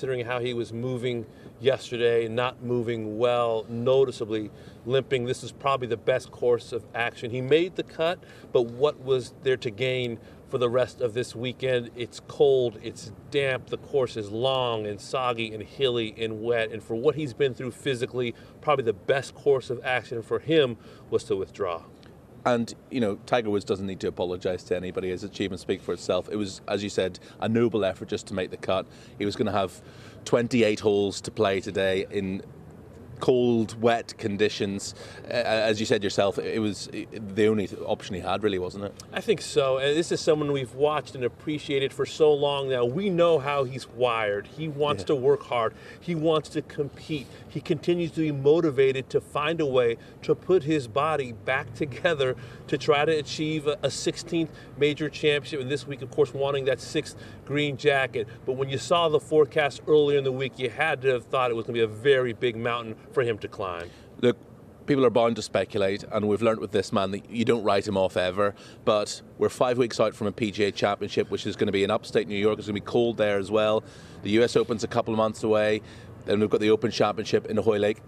considering how he was moving yesterday, not moving well, noticeably limping. This is probably the best course of action. He made the cut, but what was there to gain for the rest of this weekend? It's cold, it's damp, the course is long and soggy and hilly and wet, and for what he's been through physically, probably the best course of action for him was to withdraw. And, you know, Tiger Woods doesn't need to apologise to anybody. His achievements speak for itself. It was, as you said, a noble effort just to make the cut. He was going to have 28 holes to play today in cold, wet conditions. As you said yourself, it was the only option he had, really, wasn't it? I think so. And this is someone we've watched and appreciated for so long now. We know how he's wired. He wants to work hard. He wants to compete. He continues to be motivated to find a way to put his body back together to try to achieve a 16th major championship. And this week, of course, wanting that 6th green jacket. But when you saw the forecast earlier in the week, you had to have thought it was going to be a very big mountain for him to climb. Look, people are bound to speculate, and we've learnt with this man that you don't write him off ever, but we're 5 weeks out from a PGA Championship, which is going to be in upstate New York. It's going to be cold there as well. The US Open's a couple of months away. Then we've got the Open Championship in Hoylake.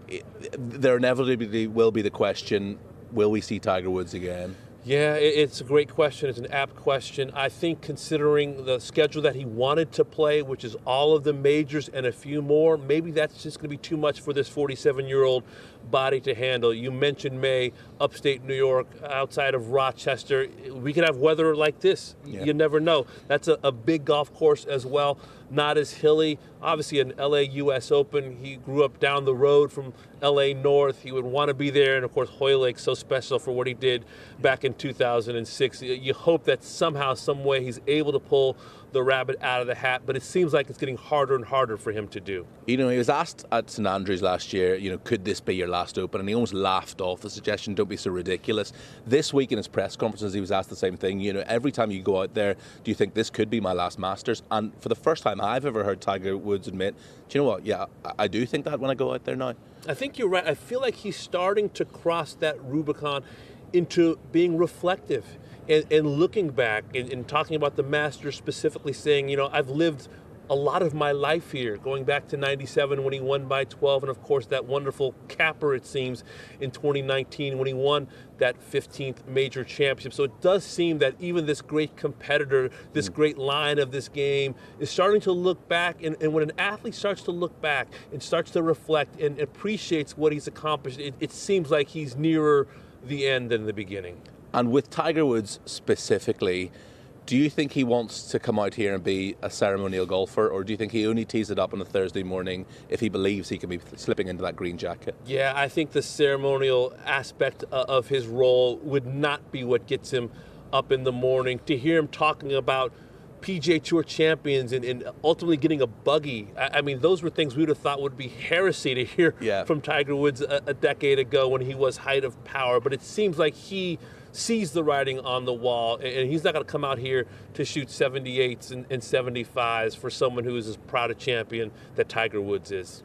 There inevitably will be the question, will we see Tiger Woods again? Yeah, it's a great question. It's an apt question. I think considering the schedule that he wanted to play, which is all of the majors and a few more, maybe that's just going to be too much for this 47-year-old body to handle. You mentioned May, upstate New York, outside of Rochester. We could have weather like this. Yeah. You never know. That's a big golf course as well. Not as hilly. Obviously an LA US Open. He grew up down the road from LA North. He would want to be there. And of course, Hoylake's so special for what he did back in 2006. You hope that somehow, some way he's able to pull the rabbit out of the hat, but it seems like it's getting harder and harder for him to do. You know, he was asked at St Andrews last year, you know, could this be your last Open? And he almost laughed off the suggestion, don't be so ridiculous. This week in his press conferences, he was asked the same thing. You know, every time you go out there, do you think this could be my last Masters? And for the first time I've ever heard Tiger Woods admit, do you know what? Yeah, I do think that when I go out there now. I think you're right. I feel like he's starting to cross that Rubicon into being reflective and looking back and talking about the Masters, specifically saying, you know, I've lived a lot of my life here, going back to 97 when he won by 12, and of course that wonderful capper, it seems, in 2019 when he won that 15th major championship. So it does seem that even this great competitor, this great line of this game, is starting to look back, and when an athlete starts to look back and starts to reflect and appreciates what he's accomplished, it seems like he's nearer the end than the beginning. And with Tiger Woods specifically, do you think he wants to come out here and be a ceremonial golfer, or do you think he only tees it up on a Thursday morning if he believes he can be slipping into that green jacket? Yeah, I think the ceremonial aspect of his role would not be what gets him up in the morning. To hear him talking about PGA Tour champions and ultimately getting a buggy, I mean, those were things we would have thought would be heresy to hear from Tiger Woods a decade ago when he was height of power. But it seems like he sees the writing on the wall, and he's not going to come out here to shoot 78s and 75s for someone who is as proud a champion that Tiger Woods is.